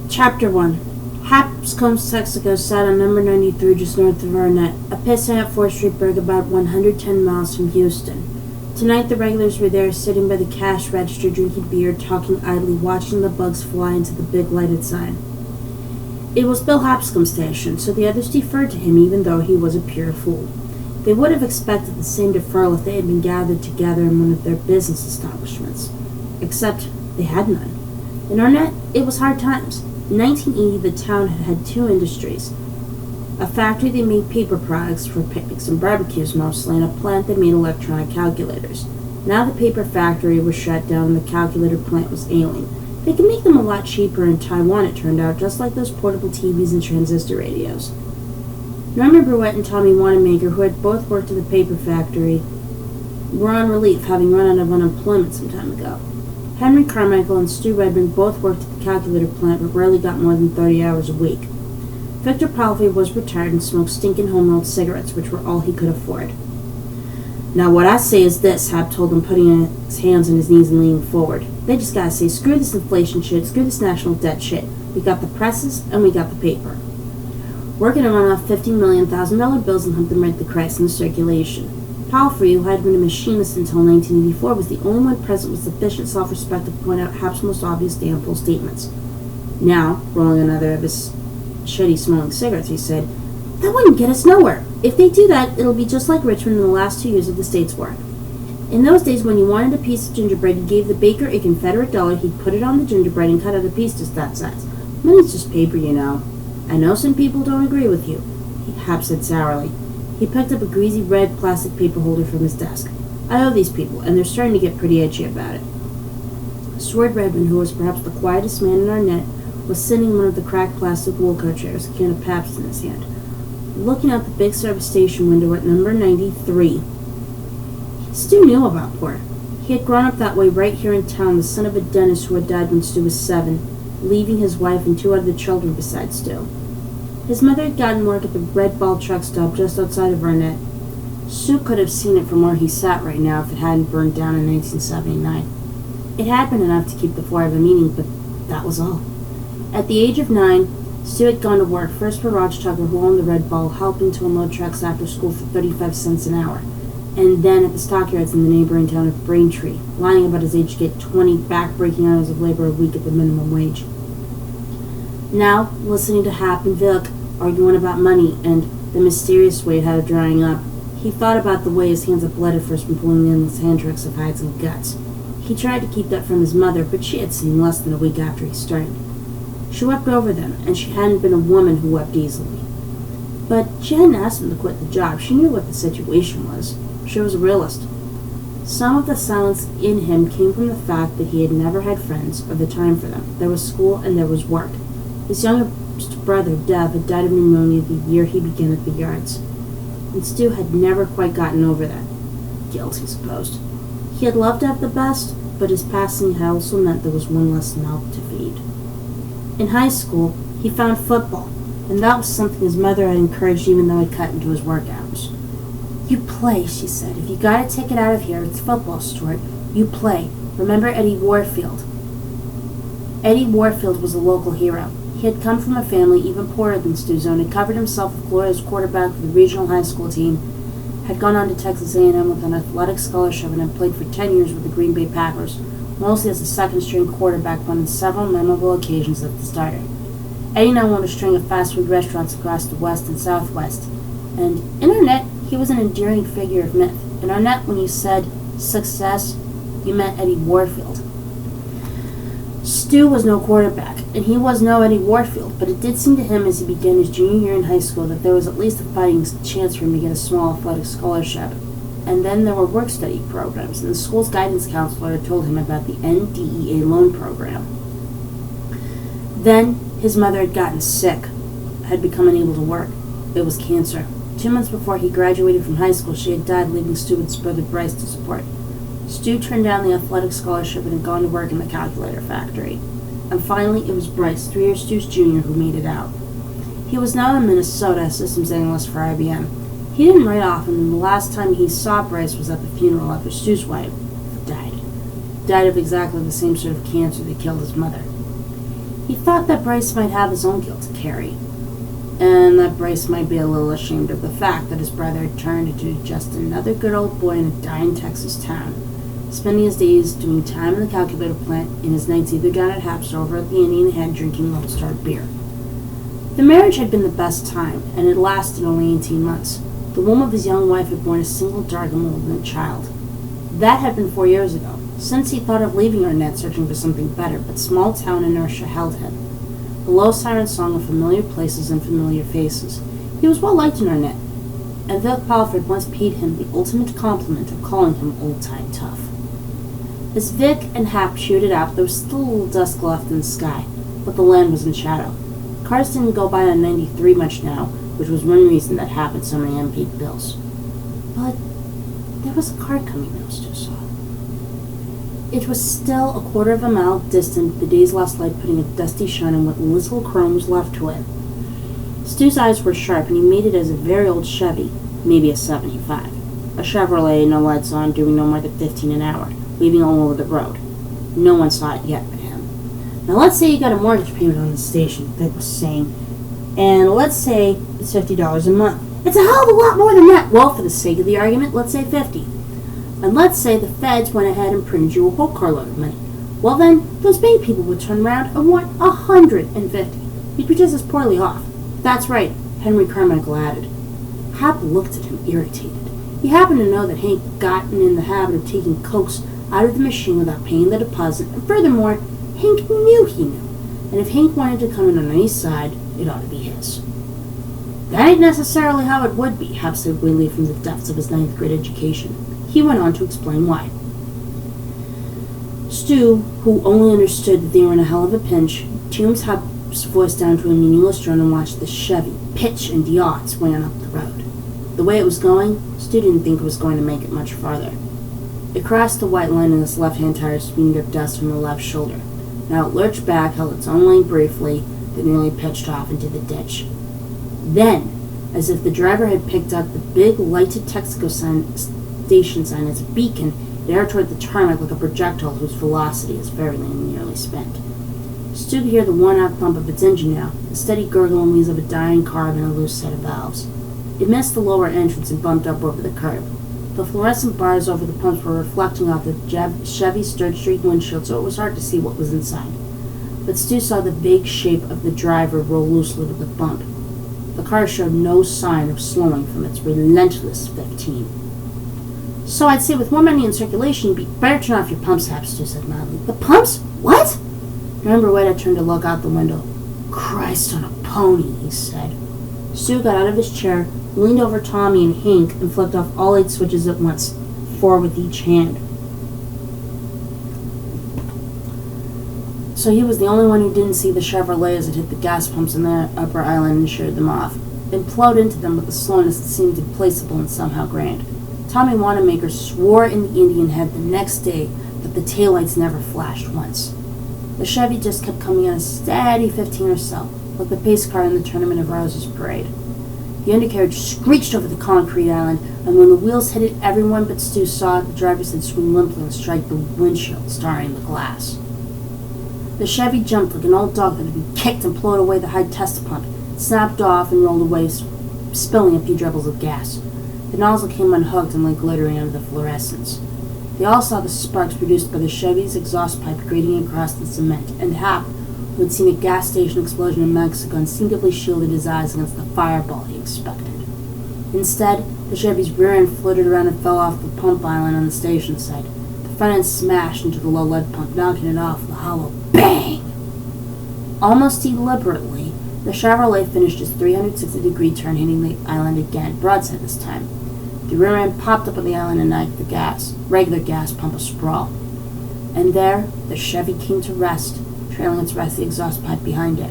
Chapter 1. Hampscombe, Texaco sat on number 93 just north of Arnett, a pissant at 4th Street Burg about 110 miles from Houston. Tonight the regulars were there, sitting by the cash register, drinking beer, talking idly, watching the bugs fly into the big lighted sign. It was Bill Hampscombe's station, so the others deferred to him even though he was a pure fool. They would have expected the same deferral if they had been gathered together in one of their business establishments. Except they had none. In Arnett, it was hard times. In 1980, the town had had two industries. A factory that made paper products for picnics and barbecues mostly, and a plant that made electronic calculators. Now the paper factory was shut down and the calculator plant was ailing. They could make them a lot cheaper in Taiwan, it turned out, just like those portable TVs and transistor radios. Norman Bruette and Tommy Wanamaker, who had both worked at the paper factory, were on relief, having run out of unemployment some time ago. Henry Carmichael and Stu Redmond both worked at the calculator plant but rarely got more than 30 hours a week. Victor Palfrey was retired and smoked stinking home-rolled cigarettes, which were all he could afford. "Now what I say is this," Hap told him, putting his hands on his knees and leaning forward. "They just gotta say, screw this inflation shit, screw this national debt shit. We got the presses, and we got the paper. We're gonna run off $50 million bills and hunt them right the Christ in the circulation." Palfrey, who had been a machinist until 1984, was the only one present with sufficient self-respect to point out Hap's most obvious damn fool statements. Now, rolling another of his shitty-smelling cigarettes, he said, "That wouldn't get us nowhere. If they do that, it'll be just like Richmond in the last 2 years of the States War. In those days, when you wanted a piece of gingerbread, you gave the baker a Confederate dollar, he'd put it on the gingerbread and cut out a piece just that size. Money's just paper, you know. I know some people don't agree with you," Hap said sourly. He picked up a greasy red plastic paper holder from his desk. "I owe these people, and they're starting to get pretty edgy about it." Stuart Redmond, who was perhaps the quietest man in Arnett, was sitting in one of the cracked plastic Woolco chairs, a can of Pabst in his hand, looking out the big service station window at number 93. Stu knew about Port. He had grown up that way right here in town, the son of a dentist who had died when Stu was 7, leaving his wife and 2 other children besides Stu. His mother had gotten work at the Red Ball truck stop just outside of Arnett. Stu could have seen it from where he sat right now if it hadn't burned down in 1979. It had been enough to keep the 4 of them eating, but that was all. At the age of 9, Stu had gone to work, first for Raj Tucker, who owned the Red Ball, helping to unload trucks after school for 35 cents an hour, and then at the stockyards in the neighboring town of Braintree, lying about his age to get 20 back-breaking hours of labor a week at the minimum wage. Now, listening to Hap and Vic arguing about money and the mysterious way it had of drying up, he thought about the way his hands had bled at first from pulling the endless hand tricks of hides and guts. He tried to keep that from his mother, but she had seen less than a week after he started. She wept over them, and she hadn't been a woman who wept easily. But she hadn't asked him to quit the job. She knew what the situation was. She was a realist. Some of the silence in him came from the fact that he had never had friends or the time for them. There was school and there was work. His youngest brother, Dev, had died of pneumonia the year he began at the yards, and Stu had never quite gotten over that. Guilt, he supposed. He had loved to have the best, but his passing had also meant there was one less mouth to feed. In high school, he found football, and that was something his mother had encouraged even though it cut into his work hours. "You play," she said. "If you got a ticket out of here, it's football, Stuart. You play. Remember Eddie Warfield." Eddie Warfield was a local hero. He had come from a family even poorer than Stu's own, had covered himself with glory as quarterback for the regional high school team, had gone on to Texas A&M with an athletic scholarship, and had played for 10 years with the Green Bay Packers, mostly as a second-string quarterback, but on several memorable occasions as the starter. Eddie now owned a string of fast-food restaurants across the West and Southwest, and in Arnett, he was an endearing figure of myth. In Arnett, when you said success, you meant Eddie Warfield. Stu was no quarterback, and he was no Eddie Warfield, but it did seem to him as he began his junior year in high school that there was at least a fighting chance for him to get a small athletic scholarship. And then there were work-study programs, and the school's guidance counselor had told him about the NDEA loan program. Then his mother had gotten sick, had become unable to work. It was cancer. 2 months before he graduated from high school, she had died, leaving Stu with his brother Bryce to support. Stu turned down the athletic scholarship and had gone to work in the calculator factory. And finally, it was Bryce, 3 years Stu's junior, who made it out. He was now in Minnesota, a systems analyst for IBM. He didn't write often, and the last time he saw Bryce was at the funeral after Stu's wife died. Died of exactly the same sort of cancer that killed his mother. He thought that Bryce might have his own guilt to carry, and that Bryce might be a little ashamed of the fact that his brother had turned into just another good old boy in a dying Texas town, spending his days doing time in the calculator plant and his nights either down at Hap's or over at the Indian Head drinking Lone Star beer. The marriage had been the best time, and it lasted only 18 months. The womb of his young wife had borne a single dark and malignant child. That had been 4 years ago. Since he thought of leaving Arnett searching for something better, but small-town inertia held him. The low siren song of familiar places and familiar faces. He was well liked in Arnett, and Vic Palford once paid him the ultimate compliment of calling him old-time tough. As Vic and Hap chewed it out, there was still a little dusk left in the sky, but the land was in shadow. Cars didn't go by on 93 much now, which was one reason that Hap had so many unpaid bills. But there was a car coming now, Stu saw. It was still a quarter of a mile distant, the day's last light putting a dusty shine on what little chrome was left to it. Stu's eyes were sharp, and he made it as a very old Chevy, maybe a 75. A Chevrolet, no lights on, doing no more than 15 an hour, weaving all over the road. No one saw it yet but him. Now let's say you got a mortgage payment on the station, Vic was saying, and let's say it's $50 a month. It's a hell of a lot more than that. Well, for the sake of the argument, let's say 50. And let's say the feds went ahead and printed you a whole carload of money. Well then, those bank people would turn around and want 150. You'd be just as poorly off. That's right, Henry Carmichael added. Hap looked at him, irritated. He happened to know that Hank gotten in the habit of taking cokes out of the machine without paying the deposit, and furthermore, Hank knew he knew. And if Hank wanted to come in on any side, it ought to be his. That ain't necessarily how it would be, Hap said weakly from the depths of his 9th grade education. He went on to explain why. Stu, who only understood that they were in a hell of a pinch, tuned Hap's voice down to a meaningless drone and watched the Chevy pitch and yaw its way on up the road. The way it was going, Stu didn't think it was going to make it much farther. It crossed the white line and its left-hand tire spewed up dust from the left shoulder. Now it lurched back, held its own lane briefly, then nearly pitched off into the ditch. Then, as if the driver had picked up the big lighted Texaco station sign as a beacon, it aired toward the tarmac like a projectile whose velocity is very nearly spent. Stu could hear the worn-out thump of its engine now, the steady gurgle and wheeze of a dying carb and a loose set of valves. It missed the lower entrance and bumped up over the curb. The fluorescent bars over the pumps were reflecting off the Chevy's dirt streak windshield, so it was hard to see what was inside. But Stu saw the vague shape of the driver roll loosely with the bump. The car showed no sign of slowing from its relentless 15. So I'd say with more money in circulation, you'd be better turn off your pumps, Hap, Stu said mildly. The pumps? What? Remember White had turned to look out the window. Christ on a pony, he said. Stu got out of his chair, leaned over Tommy and Hank, and flipped off all 8 switches at once, 4 with each hand. So he was the only one who didn't see the Chevrolet as it hit the gas pumps on the upper island and sheared them off. It plowed into them with a slowness that seemed implacable and somehow grand. Tommy Wanamaker swore in the Indian Head the next day that the taillights never flashed once. The Chevy just kept coming at a steady 15 or so, like the pace car in the Tournament of Roses parade. The undercarriage screeched over the concrete island, and when the wheels hit it, everyone but Stu saw the driver's head swing limply and strike the windshield, starring the glass. The Chevy jumped like an old dog that had been kicked and plowed away the high test pump, snapped off and rolled away, spilling a few dribbles of gas. The nozzle came unhooked and lay glittering under the fluorescence. They all saw the sparks produced by the Chevy's exhaust pipe grating across the cement, and Hap, who had seen a gas station explosion in Mexico, instinctively shielded his eyes against the fireball he expected. Instead, the Chevy's rear end floated around and fell off the pump island on the station side. The front end smashed into the low lead pump, knocking it off with a hollow bang! Almost deliberately, the Chevrolet finished its 360-degree turn, hitting the island again, broadside this time. The rear end popped up on the island and knocked the regular gas pump asprawl. And there, the Chevy came to rest, trailing its rusty exhaust pipe behind it.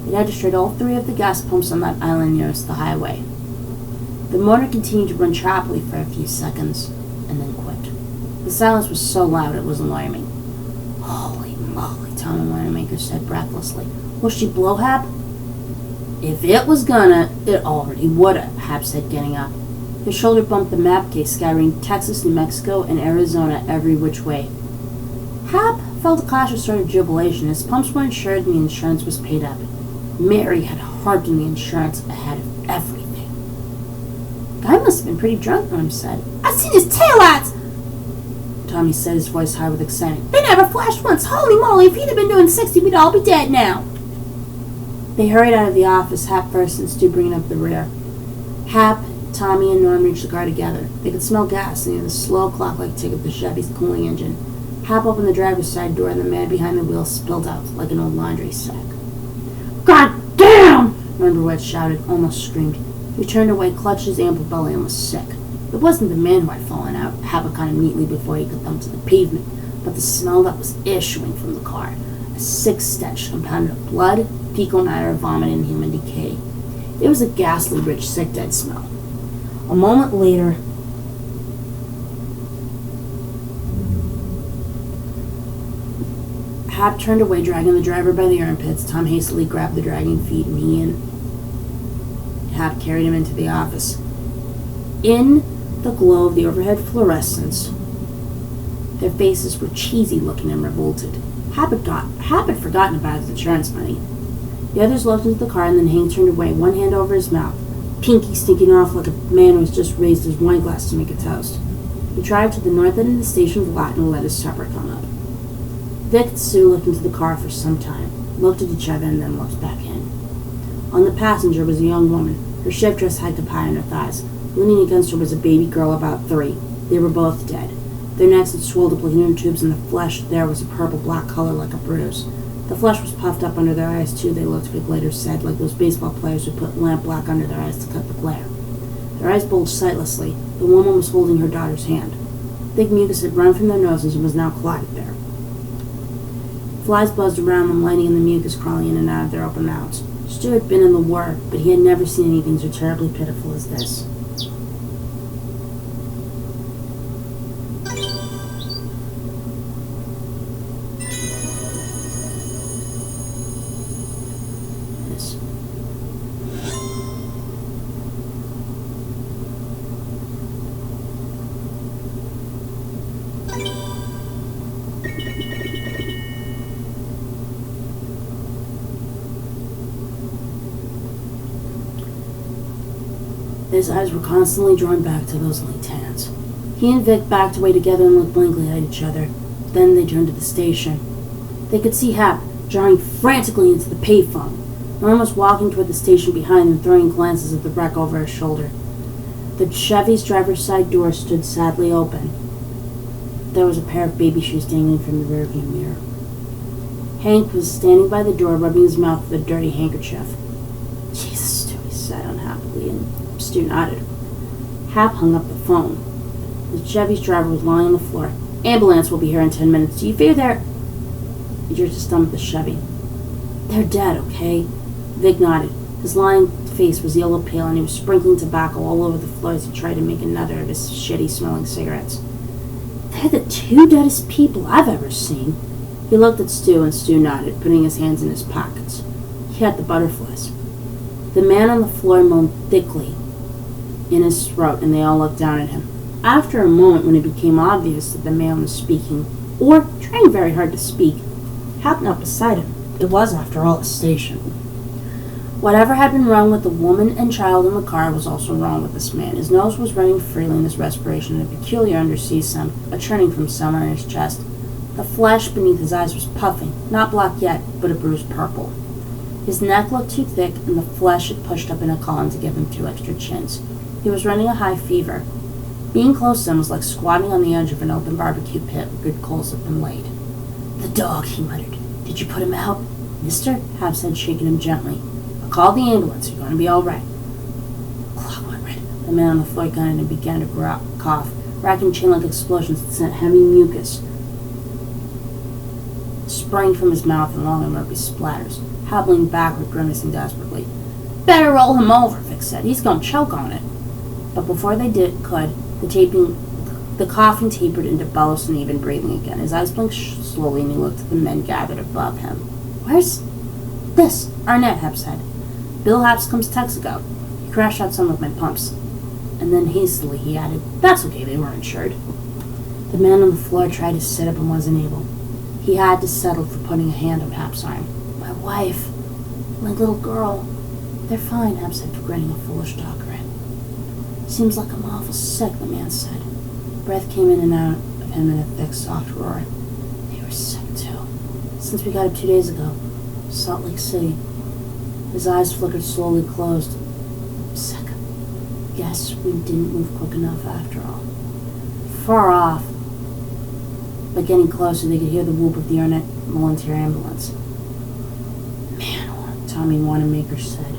It had destroyed all 3 of the gas pumps on that island nearest the highway. The motor continued to run choppily for a few seconds, and then quit. The silence was so loud it was alarming. Holy moly, Tommy Wanamaker said breathlessly. Will she blow, Hap? If it was gonna, it already woulda, Hap said, getting up. His shoulder bumped the map case, scattering Texas, New Mexico, and Arizona every which way. Hap, felt a cautious sort of jubilation. His pumps were insured and the insurance was paid up. Mary had harped on the insurance ahead of everything. Guy must have been pretty drunk, Norm said. I've seen his taillights! Tommy said, his voice high with excitement. They never flashed once. Holy moly, if he'd have been doing 60, we'd all be dead now. They hurried out of the office, Hap first and Stu bringing up the rear. Hap, Tommy, and Norm reached the car together. They could smell gas near the slow clock-like tick of the Chevy's cooling engine. Hap opened the driver's side door and the man behind the wheel spilled out like an old laundry sack. God damn! Norm Burwett shouted, almost screamed. He turned away, clutched his ample belly, and was sick. It wasn't the man who had fallen out, Hap neatly before he could thump to the pavement, but the smell that was issuing from the car. A sick stench compounded of blood, fecal matter, vomit, and human decay. It was a ghastly, rich, sick, dead smell. A moment later, Hap turned away, dragging the driver by the armpits. Tom hastily grabbed the dragging feet, and he and Hap carried him into the office. In the glow of the overhead fluorescence, their faces were cheesy-looking and revolted. Hap had forgotten about his insurance money. The others looked into the car, and then Hank turned away, one hand over his mouth, pinky sticking off like a man who has just raised his wine glass to make a toast. He drove to the north end of the station's lot and let his supper come up. Vic and Sue looked into the car for some time, looked at each other, and then looked back in. On the passenger was a young woman, her shift dress hiked up high on her thighs. Leaning against her was a baby girl about 3. They were both dead. Their necks had swelled up like inner tubes, and the flesh there was a purple-black color like a bruise. The flesh was puffed up under their eyes, too, they looked, Vic later said, like those baseball players who put lamp-black under their eyes to cut the glare. Their eyes bulged sightlessly. The woman was holding her daughter's hand. Thick mucus had run from their noses and was now clotted there. Flies buzzed around them, lighting in the mucus crawling in and out of their open mouths. Stu had been in the war, but he had never seen anything so terribly pitiful as this. His eyes were constantly drawn back to those linked hands. He and Vic backed away together and looked blankly at each other. Then they turned to the station. They could see Hap jarring frantically into the payphone. Norm was walking toward the station behind them, throwing glances at the wreck over his shoulder. The Chevy's driver's side door stood sadly open. There was a pair of baby shoes dangling from the rearview mirror. Hank was standing by the door, rubbing his mouth with a dirty handkerchief. Jesus, Stu, he said unhappily, and Stu nodded. Hap hung up the phone. The Chevy's driver was lying on the floor. Ambulance will be here in 10 minutes. Do you fear they're... He jerked his thumb at the Chevy. They're dead, okay? Vic nodded. His lying face was yellow pale, and he was sprinkling tobacco all over the floor as he tried to make another of his shitty-smelling cigarettes. They're the 2 deadest people I've ever seen. He looked at Stu, and Stu nodded, putting his hands in his pockets. He had the butterflies. The man on the floor moaned thickly in his throat, and they all looked down at him. After a moment, when it became obvious that the man was speaking, or trying very hard to speak, Hap knelt beside him. It was, after all, a station. Whatever had been wrong with the woman and child in the car was also wrong with this man. His nose was running freely in his respiration, and a peculiar undersea sound, a churning from somewhere in his chest. The flesh beneath his eyes was puffing, not black yet, but a bruised purple. His neck looked too thick, and the flesh had pushed up in a column to give him 2 extra chins. He was running a high fever. Being close to him was like squatting on the edge of an open barbecue pit where good coals had been laid. The dog, he muttered. Did you put him out? Mister? Hap said, shaking him gently. I'll call the ambulance. You're going to be all right. Clock went red. The man on the floor gunned and began to cough, racking chain-like explosions that sent heavy mucus spraying from his mouth in long and murky splatters. Hap leaned backward, grimacing desperately. Better roll him over, Vic said. He's going to choke on it. But before they could, the coughing tapered into bellows and even breathing again. His eyes blinked slowly, and he looked at the men gathered above him. Where's this? Arnett, Hap said. Bill Hapscom's Texaco. He crashed out some of my pumps. And then hastily he added, That's okay, they were insured. The man on the floor tried to sit up and wasn't able. He had to settle for putting a hand on Hap's arm. My wife, my little girl, they're fine, Hap said, grinning a foolish dog grin. Seems like I'm awful sick, the man said. Breath came in and out of him in a thick, soft roar. They were sick, too. Since we got up 2 days ago, Salt Lake City. His eyes flickered slowly closed. Sick. Guess we didn't move quick enough after all. Far off, but getting closer, they could hear the whoop of the Arnett Volunteer ambulance. Man, Tommy Wanamaker said.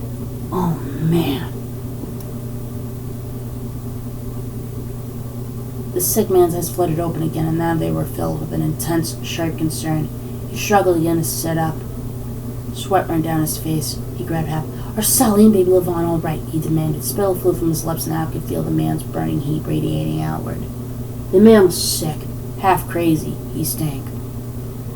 Oh, man. The sick man's eyes fluttered open again, and now they were filled with an intense, sharp concern. He struggled again to sit up. Sweat ran down his face. He grabbed Hap. "Are Sally and baby Levon all right?" he demanded. Spittle flew from his lips, and Hap could feel the man's burning heat radiating outward. The man was sick, half crazy. He stank.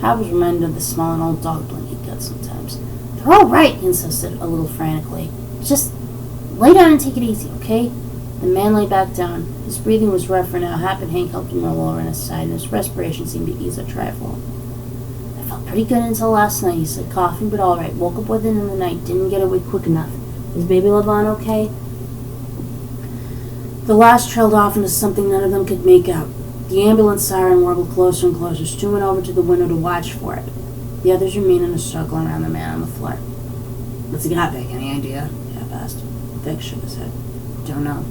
Hap was reminded of the smell an old dog blanket gets sometimes. "They're all right," he insisted, a little frantically. "Just lay down and take it easy, okay?" The man lay back down. His breathing was rougher now. Hap and Hank helped him roll over on his side, and his respiration seemed to ease a trifle. "I felt pretty good until last night," he said, coughing, but all right. "Woke up with it in the night. Didn't get away quick enough. Is baby Levon okay?" The last trailed off into something none of them could make out. The ambulance siren warbled closer and closer. Stu went over to the window to watch for it. The others remained in a circle around the man on the floor. "What's he got, Vic? Any idea?" Hap asked. Vic shook his head. "Don't know."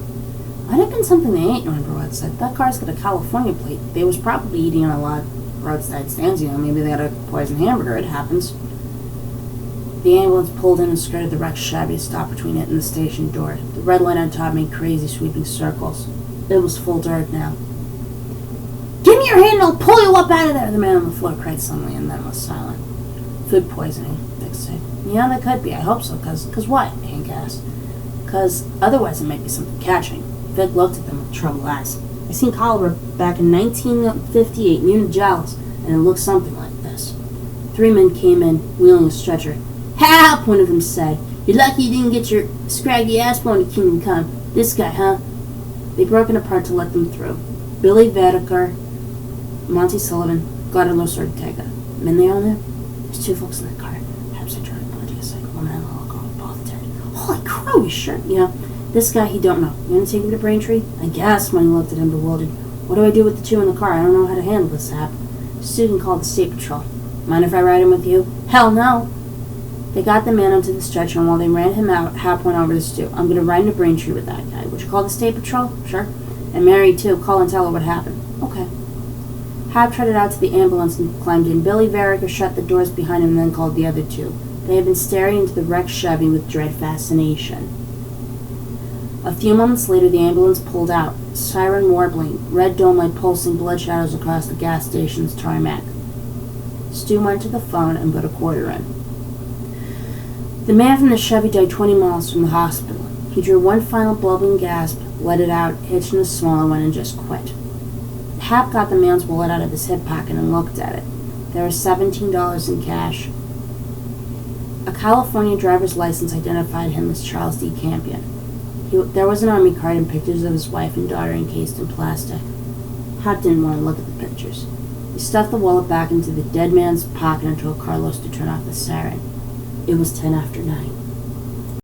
"Might have been something they ate," Nordenbroad said. "That car's got a California plate. They was probably eating on a lot of roadside stands, Maybe they had a poisoned hamburger. It happens." The ambulance pulled in and skirted the wrecked Chevy to stop between it and the station door. The red light on top made crazy, sweeping circles. It was full dark now. "Give me your hand and I'll pull you up out of there," the man on the floor cried suddenly, and then was silent. "Food poisoning," Vic said. "Yeah, that could be. I hope so, 'cause what?" Hank asked. "'Cause otherwise it might be something catching." Vic looked at them with troubled eyes. "I seen cholera back in 1958 in Unijalis, and it looked something like this." 3 men came in, wheeling a stretcher. "Help!" one of them said. "You're lucky you didn't get your scraggy ass blown to Kingdom Come. This guy, huh?" They broke it apart to let them through. Billy Vadakar, Monty Sullivan, Carlos Ortega. Men they all knew? "There's 2 folks in that car." Hap said, trying to blood you a second. "Woman and a little girl, both dead." "Holy crow, you sure?" "Yeah. This guy, he don't know. You want to take him to Braintree?" "I guess." Monty looked at him bewildered. "What do I do with the 2 in the car? I don't know how to handle this, Hap." "Stu can call the state patrol." "Mind if I ride him with you?" "Hell no." They got the man onto the stretcher, and while they ran him out, Hap went over to Stu. "I'm going to ride into Braintree with that guy. Would you call the state patrol?" "Sure." "And Mary, too. Call and tell her what happened." "Okay." Hap trotted out to the ambulance and climbed in. Billy Varicker shut the doors behind him and then called the other 2. They had been staring into the wrecked Chevy with dread fascination. A few moments later, the ambulance pulled out, siren warbling, red dome light pulsing blood shadows across the gas station's tarmac. Stu went to the phone and put a quarter in. The man from the Chevy died 20 miles from the hospital. He drew one final blubbing gasp, let it out, hitched in a smaller one, and just quit. Hap got the man's wallet out of his hip pocket and looked at it. There was $17 in cash. A California driver's license identified him as Charles D. Campion. There was an army card and pictures of his wife and daughter encased in plastic. Hap didn't want to look at the pictures. He stuffed the wallet back into the dead man's pocket and told Carlos to turn off the siren. It was 10 after 9.